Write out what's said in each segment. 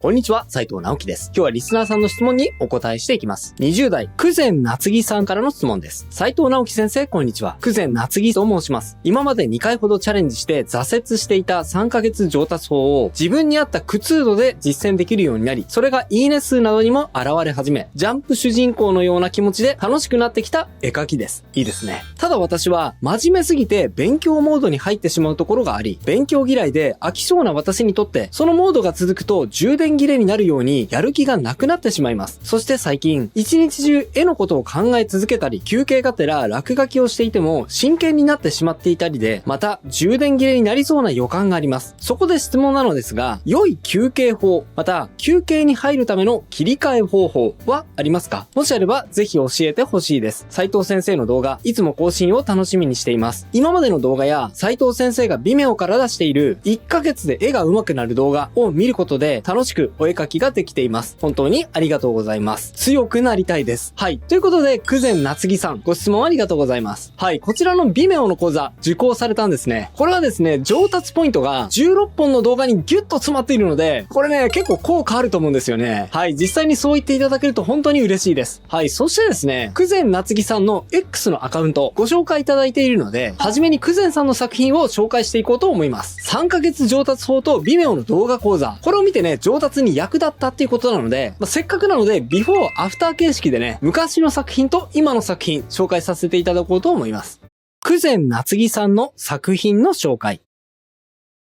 こんにちは、斉藤直樹です。今日はリスナーさんの質問にお答えしていきます。20代、久前夏木さんからの質問です。斉藤直樹先生、こんにちは。久前夏木と申します。今まで2回ほどチャレンジして挫折していた3ヶ月上達法を自分に合った苦痛度で実践できるようになり、それがいいね数などにも現れ始め、ジャンプ主人公のような気持ちで楽しくなってきた絵描きです。いいですね。ただ私は真面目すぎて勉強モードに入ってしまうところがあり、勉強嫌いで飽き性な私にとって、そのモードが続くと充電切れになるようにやる気がなくなってしまいます。そして最近、一日中絵のことを考え続けたり、休憩がてら落書きをしていても真剣になってしまっていたりで、また充電切れになりそうな予感があります。そこで質問なのですが、良い休憩法、また休憩に入るための切り替え方法はありますか？もしあればぜひ教えてほしいです。斉藤先生の動画、いつも更新を楽しみにしています。今までの動画や斉藤先生が Vimeo から出している1ヶ月で絵が上手くなる動画を見ることで楽しくお絵描きができています。本当にありがとうございます。強くなりたいです。はい。ということで、久前夏木さん、ご質問ありがとうございます。はい。こちらの Vimeo の講座、受講されたんですね。これはですね、上達ポイントが16本の動画にギュッと詰まっているので、これね、結構効果あると思うんですよね。はい。実際にそう言っていただけると本当に嬉しいです。はい。そしてですね、久前夏木さんの X のアカウント、ご紹介いただいているので、はじめに久前さんの作品を紹介していこうと思います。3ヶ月上達法と Vimeo の動画講座、これを見てね、上達に役立ったっていうことなので、せっかくなので、ビフォーアフター形式でね、昔の作品と今の作品、紹介させていただこうと思います。久前夏木さんの作品の紹介。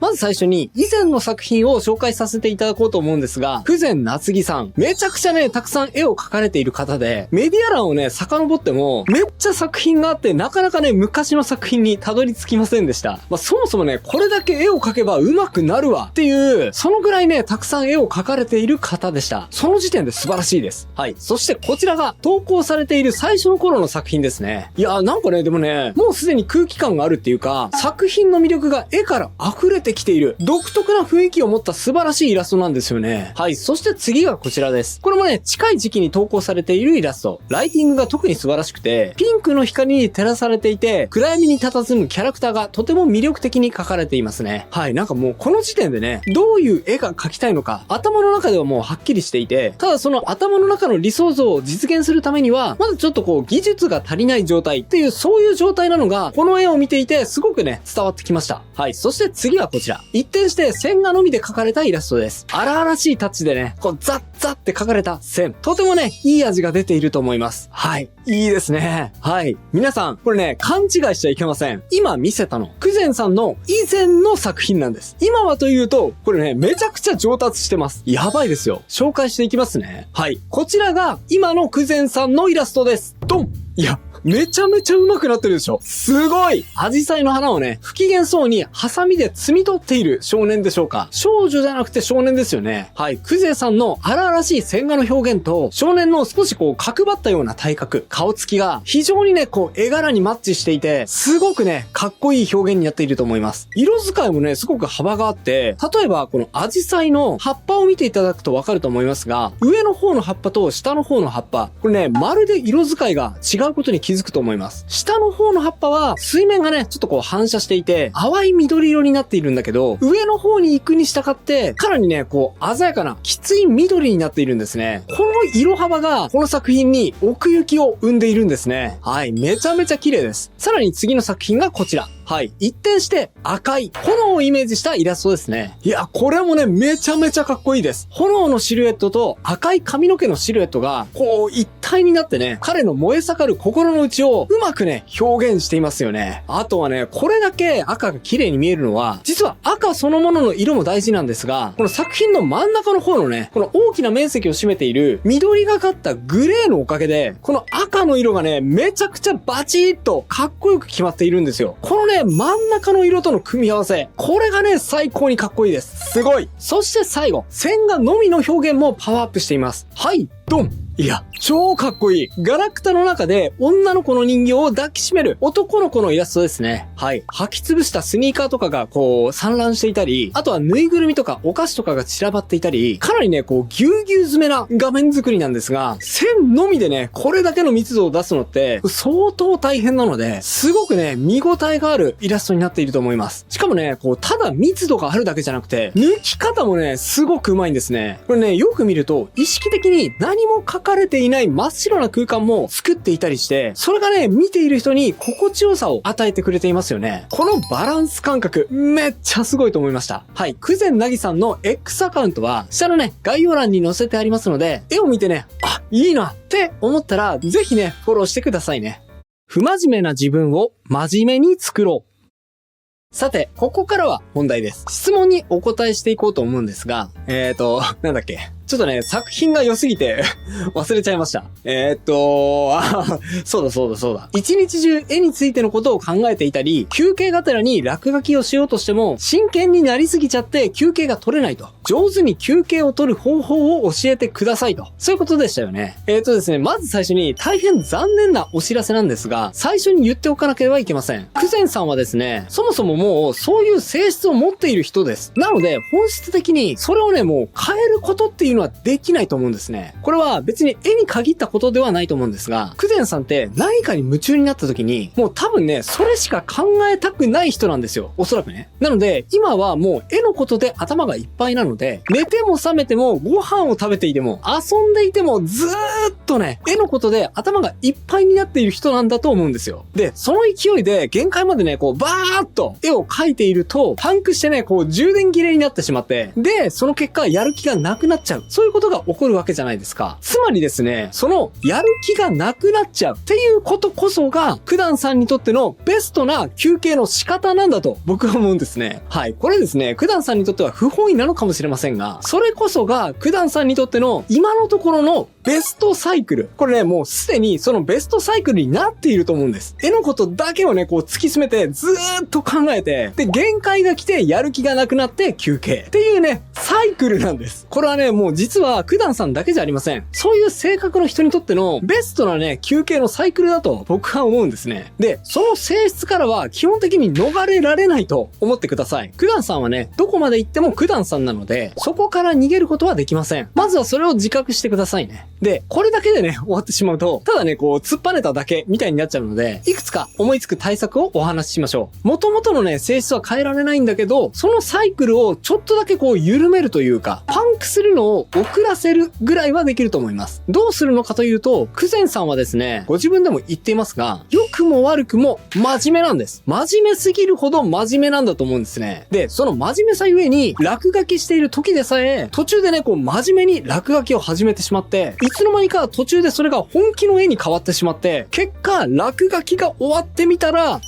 まず最初に、以前の作品を紹介させていただこうと思うんですが、久前夏木さん、めちゃくちゃね、たくさん絵を描かれている方で、メディア欄をね、遡っても、めっちゃ作品があって、なかなかね、昔の作品にたどり着きませんでした。そもそもね、これだけ絵を描けば上手くなるわっていう、そのぐらいね、たくさん絵を描かれている方でした。その時点で素晴らしいです。はい。そしてこちらが投稿されている最初の頃の作品ですね。いや、なんかね、でもね、もうすでに空気感があるっていうか、作品の魅力が絵から溢れてきている独特な雰囲気を持った素晴らしいイラストなんですよね。はい。そして次がこちらです。これもね、近い時期に投稿されているイラスト。ライティングが特に素晴らしくて、ピンクの光に照らされていて、暗闇に佇むキャラクターがとても魅力的に描かれていますね。はい。なんかもうこの時点でね、どういう絵が描きたいのか、頭の中ではもうはっきりしていて、ただその頭の中の理想像を実現するためには、まだちょっとこう技術が足りない状態っていう、そういう状態なのが、この絵を見ていてすごくね、伝わってきました。はい。そして次はこちら。一転して線画のみで描かれたイラストです。荒々しいタッチでね、こうザッザッって描かれた線。とてもね、いい味が出ていると思います。はい。いいですね。はい。皆さん、これね、勘違いしちゃいけません。今見せたの、久前さんの以前の作品なんです。今はというと、これね、めちゃくちゃ上達してます。やばいですよ。紹介していきますね。はい。こちらが今の久前さんのイラストです。ドン！いや、めちゃめちゃ上手くなってるでしょ。すごい！紫陽花の花をね、不機嫌そうにハサミで摘み取っている少年でしょうか。少女じゃなくて少年ですよね。はい。久世さんの荒々しい線画の表現と、少年の少しこう角張ったような体格、顔つきが非常にね、こう絵柄にマッチしていて、すごくね、かっこいい表現になっていると思います。色使いもね、すごく幅があって、例えばこの紫陽花の葉っぱを見ていただくとわかると思いますが、上の方の葉っぱと下の方の葉っぱ、これね、まるで色使いが違うことに気づくと思います。下の方の葉っぱは水面がね、ちょっとこう反射していて、淡い緑色になっているんだけど、上の方に行くに従って、かなりね、こう鮮やかなきつい緑になっているんですね。この色幅がこの作品に奥行きを生んでいるんですね。はい、めちゃめちゃ綺麗です。さらに次の作品がこちら。はい。一転して赤い炎をイメージしたイラストですね。いや、これもね、めちゃめちゃかっこいいです。炎のシルエットと赤い髪の毛のシルエットが、こう一体になってね、彼の燃え盛る心の内をうまくね、表現していますよね。あとはね、これだけ赤が綺麗に見えるのは、実は赤そのものの色も大事なんですが、この作品の真ん中の方のね、この大きな面積を占めている緑がかったグレーのおかげで、この赤の色がね、めちゃくちゃバチッとかっこよく決まっているんですよ。このね、真ん中の色との組み合わせ。これがね、最高にかっこいいです。すごい。そして最後、線画のみの表現もパワーアップしています。はい。ドン。いや、超かっこいい。ガラクタの中で女の子の人形を抱きしめる男の子のイラストですね。はい。履き潰したスニーカーとかが散乱していたり、あとはぬいぐるみとかお菓子とかが散らばっていたり、かなりね、ぎゅうぎゅう詰めな画面作りなんですが、線のみでね、これだけの密度を出すのって相当大変なので、すごくね、見応えがあるイラストになっていると思います。しかもね、ただ密度があるだけじゃなくて、抜き方もね、すごくうまいんですね。これね、よく見ると、意識的に何も書かれていない真っ白な空間も作っていたりして、それがね、見ている人に心地よさを与えてくれていますよね。このバランス感覚、めっちゃすごいと思いました。はい。久前なぎさんの X アカウントは、下のね、概要欄に載せてありますので、絵を見てね、あ、いいなって思ったら、ぜひね、フォローしてくださいね。不真面目な自分を真面目に作ろう。さて、ここからは本題です。質問にお答えしていこうと思うんですが、なんだっけ。ちょっとね、作品が良すぎて忘れちゃいました。そうだ。一日中絵についてのことを考えていたり、休憩がてらに落書きをしようとしても、真剣になりすぎちゃって休憩が取れないと。上手に休憩を取る方法を教えてくださいと。そういうことでしたよね。ですね、まず最初に大変残念なお知らせなんですが、最初に言っておかなければいけません。久前さんはですね、そもそももうそういう性質を持っている人です。なので、本質的にそれをね、もう変えることっていうのはできないと思うんですね。これは別に絵に限ったことではないと思うんですが、久前さんって何かに夢中になった時に、もう多分ね、それしか考えたくない人なんですよ。おそらくね。なので、今はもう絵のことで頭がいっぱいなので、寝ても覚めてもご飯を食べていても遊んでいてもずーっとね、絵のことで頭がいっぱいになっている人なんだと思うんですよ。で、その勢いで限界までね、バーっと絵を描いていると、パンクしてね、充電切れになってしまって、で、その結果やる気がなくなっちゃう。そういうことが起こるわけじゃないですか。つまりですね、そのやる気がなくなっちゃうっていうことこそが、九段さんにとってのベストな休憩の仕方なんだと僕は思うんですね。はい。これですね、九段さんにとっては不本意なのかもしれませんが、それこそが九段さんにとっての今のところのベストサイクル。これね、もうすでにそのベストサイクルになっていると思うんです。絵のことだけをね、突き詰めてずーっと考えて、で、限界が来てやる気がなくなって休憩っていうね、サイクルなんです。これはね、もう実は九段さんだけじゃありません。そういう性格の人にとってのベストなね、休憩のサイクルだと僕は思うんですね。で、その性質からは基本的に逃れられないと思ってください。九段さんはね、どこまで行っても九段さんなので、そこから逃げることはできません。まずはそれを自覚してくださいね。で、これだけでね、終わってしまうと、ただね、突っぱねただけみたいになっちゃうので、いくつか思いつく対策をお話ししましょう。元々のね、性質は変えられないんだけど、そのサイクルをちょっとだけ緩めるというか、パンクするのを遅らせるぐらいはできると思います。どうするのかというと、久前さんはですね、ご自分でも言っていますが、良くも悪くも真面目なんです。真面目すぎるほど真面目なんだと思うんですね。で、その真面目さゆえに、落書きしている時でさえ、途中でね、真面目に落書きを始めてしまって、いつの間にか途中でそれが本気の絵に変わってしまって、結果、落書きが終わってみたら、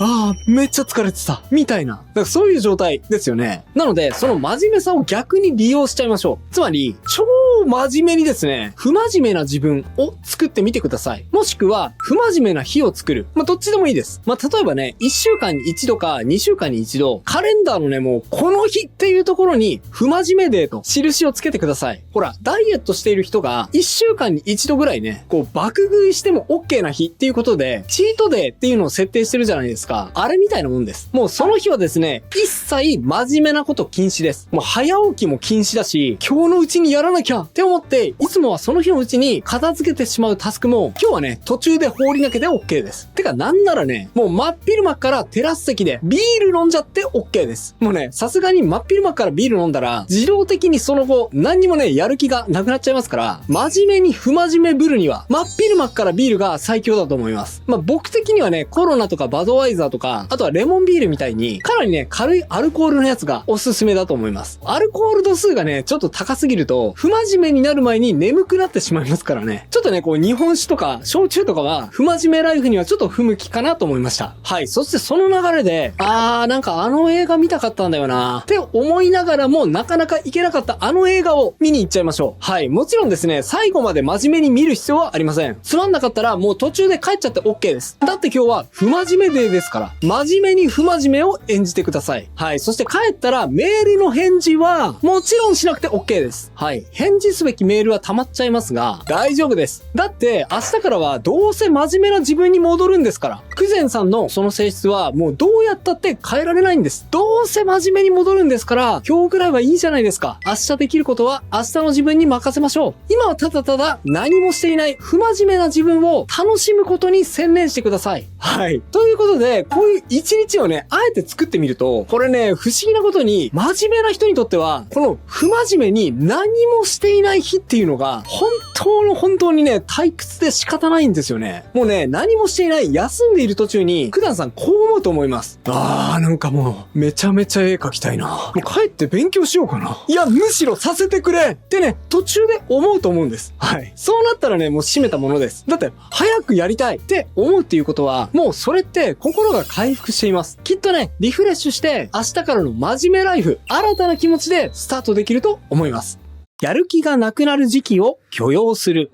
めっちゃ疲れてた。みたいな。だからそういう状態ですよね。なので、その真面目さを逆に利用しちゃいましょう。つまり、超真面目にですね、不真面目な自分を作ってみてください。もしくは、不真面目な日を作る。どっちでもいいです。例えばね、1週間に1度か2週間に1度、カレンダーのね、もうこの日っていうところに、不真面目デーと印をつけてください。ほら、ダイエットしている人が、1週間に1度ぐらいね、爆食いしても OK な日っていうことで、チートデーっていうのを設定してるじゃないですか。あれみたいなもんです。もうその日はですね、一切真面目なこと禁止です。もう早起きも禁止だし、今日のうちにやらなきゃって思って、いつもはその日のうちに片付けてしまうタスクも、今日はね、途中で放り投げて OK です。てかなんならね、もう真っ昼間からテラス席でビール飲んじゃって OK です。もうね、さすがに真っ昼間からビール飲んだら、自動的にその後、何にもね、やる気がなくなっちゃいますから、真面目に不真面目ぶるには、真っ昼間からビールが最強だと思います。僕的にはね、コロナとかバドワイザーとか、あとはレモンビールみたいに、かなりね、軽いアルコールのやつがおすすめだと思います。アルコール度数がね、ちょっと高すぎると、不真面目になる前に眠くなってしまいますからね。ちょっとね、日本酒とか、焼酎とかは、不真面目ライフにはちょっと不向きかなと思いました。はい。そしてその流れで、なんかあの映画見たかったんだよなって思いながらも、なかなか行けなかったあの映画を見に行っちゃいましょう。はい。もちろんですね、最後まで真面目に見る必要はありません。つまんなかったら、もう途中で帰っちゃって OK です。だって今日は不真面目デーですから、真面目に不真面目を演じててください。はい。そして帰ったらメールの返事はもちろんしなくて OK です。はい。返事すべきメールは溜まっちゃいますが、大丈夫です。だって明日からはどうせ真面目な自分に戻るんですから。久善さんのその性質はもうどうやったって変えられないんです。どうせ真面目に戻るんですから、今日ぐらいはいいじゃないですか。明日できることは明日の自分に任せましょう。今はただただ何もしていない不真面目な自分を楽しむことに専念してください。はい。ということで、こういう一日をね、あえて作ってみると、これね、不思議なことに、真面目な人にとっては、この不真面目に何もしていない日っていうのが、本当にね、退屈で仕方ないんですよね。もうね、何もしていない、休んでいる途中に、九段さんこう思うと思います。なんかもう、めちゃめちゃ絵描きたいな。もう帰って勉強しようかな。いや、むしろさせてくれってね、途中で思うと思うんです。はい。そうなったらね、もう閉めたものです。だって、早くやりたいって思うっていうことは、もうそれって心が回復しています。きっとね、リフレッシュして、明日からの真面目ライフ、新たな気持ちでスタートできると思います。やる気がなくなる時期を許容する。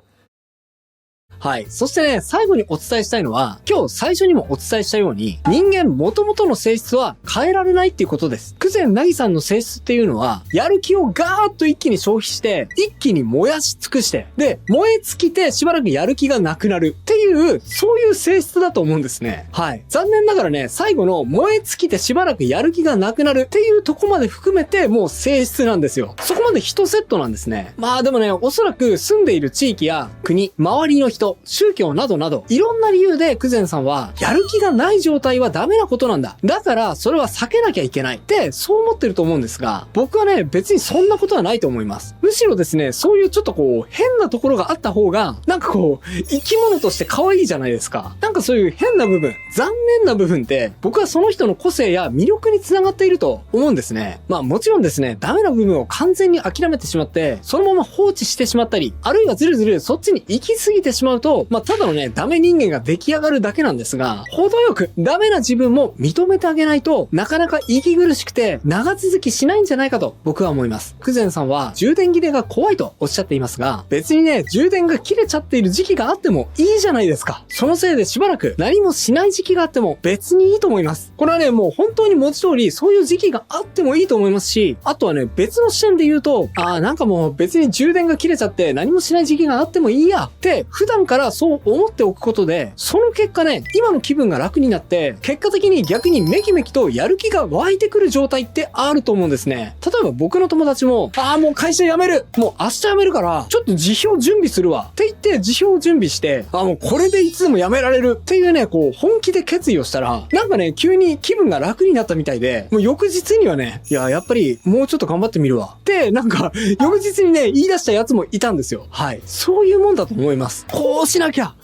はい。そしてね、最後にお伝えしたいのは、今日最初にもお伝えしたように、人間元々の性質は変えられないっていうことです。久善なぎさんの性質っていうのは、やる気をガーッと一気に消費して、一気に燃やし尽くして、で、燃え尽きてしばらくやる気がなくなるっていう、そういう性質だと思うんですね。はい。残念ながらね、最後の燃え尽きてしばらくやる気がなくなるっていうとこまで含めて、もう性質なんですよ。そこまで1セットなんですね。まあでもね、おそらく住んでいる地域や国、周りの人、宗教などなど、いろんな理由で久善さんは、やる気がない状態はダメなことなんだ。だから、それは避けなきゃいけないって、そう思ってると思うんですが、僕はね、別にそんなことはないと思います。むしろですね、そういうちょっとこう、変なところがあった方が、なんかこう、生き物として可愛いじゃないですか。なんかそういう変な部分、残念な部分って、僕はその人の個性や魅力につながっていると思うんですね。まあもちろんですね、ダメな部分を完全に諦めてしまって、そのまま放置してしまったり、あるいはずるずるそっちに行き過ぎてしまうと、ただのね、ダメ人間が出来上がるだけなんですが、程よくダメな自分も認めてあげないとなかなか息苦しくて長続きしないんじゃないかと僕は思います。久善さんは充電切れが怖いとおっしゃっていますが、別にね、充電が切れちゃっている時期があってもいいじゃないですか。そのせいでしばらく何もしない時期があっても別にいいと思います。これはね、もう本当に文字通りそういう時期があってもいいと思いますし、あとはね、別の視点で言うと、なんかもう別に充電が切れちゃって何もしない時期があってもいいやって普段からそう思っておくことで、その結果ね、今の気分が楽になって、結果的に逆にめきめきとやる気が湧いてくる状態ってあると思うんですね。例えば僕の友達も、もう会社辞める、もう明日辞めるから、ちょっと辞表準備するわって言って辞表を準備して、もうこれでいつでも辞められるっていうね、こう本気で決意をしたら、なんかね、急に気分が楽になったみたいで、もう翌日にはね、やっぱりもうちょっと頑張ってみるわって、なんか翌日にね、言い出したやつもいたんですよ。はい。そういうもんだと思います。こうしなきゃ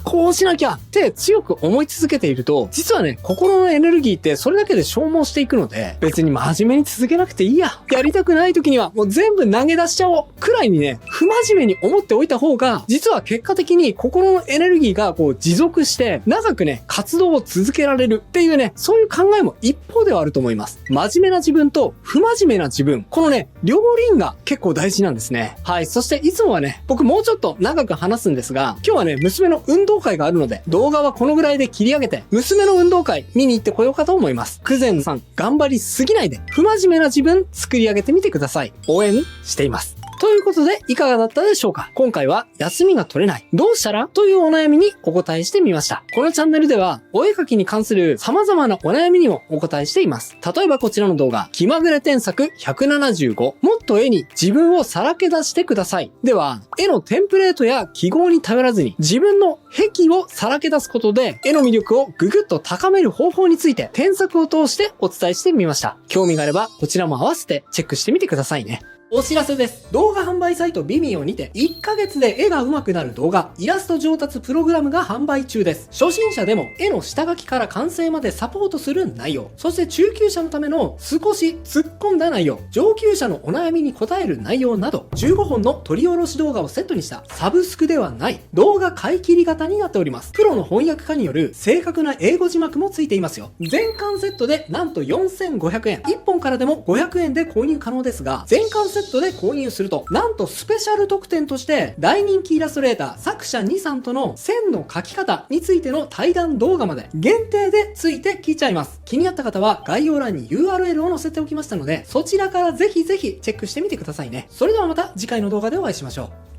って強く思い続けていると、実はね、心のエネルギーってそれだけで消耗していくので、別に真面目に続けなくていいや。やりたくない時にはもう全部投げ出しちゃおうくらいにね、不真面目に思っておいた方が、実は結果的に心のエネルギーがこう持続して、長くね、活動を続けられるっていうね、そういう考えも一方ではあると思います。真面目な自分と不真面目な自分、このね、両輪が結構大事なんですね。はい。そしていつもはね、僕もうちょっと長く話すんですが、今日はね、娘の運動会があるので、動画はこのぐらいで切り上げて、娘の運動会見に行ってこようかと思います。久善さん、頑張りすぎないで、不真面目な自分作り上げてみてください。応援しています。ということで、いかがだったでしょうか？今回は、休みが取れない。どうしたら？というお悩みにお答えしてみました。このチャンネルでは、お絵描きに関する様々なお悩みにもお答えしています。例えばこちらの動画、気まぐれ添削175。もっと絵に自分をさらけ出してください。では、絵のテンプレートや記号に頼らずに、自分の癖をさらけ出すことで、絵の魅力をぐぐっと高める方法について、添削を通してお伝えしてみました。興味があれば、こちらも合わせてチェックしてみてくださいね。お知らせです。動画販売サイト Vimeo にて1ヶ月で絵が上手くなる動画、イラスト上達プログラムが販売中です。初心者でも絵の下書きから完成までサポートする内容、そして中級者のための少し突っ込んだ内容、上級者のお悩みに答える内容など、15本の取り下ろし動画をセットにしたサブスクではない動画買い切り型になっております。プロの翻訳家による正確な英語字幕もついていますよ。全巻セットでなんと4500円。1本からでも500円で購入可能ですが、全巻セッットで購入すると、なんとスペシャル特典として、大人気イラストレーター作者2さんとの線の描き方についての対談動画まで限定でついてきちゃいます。気になった方は概要欄に URL を載せておきましたので、そちらからぜひぜひチェックしてみてくださいね。それではまた次回の動画でお会いしましょう。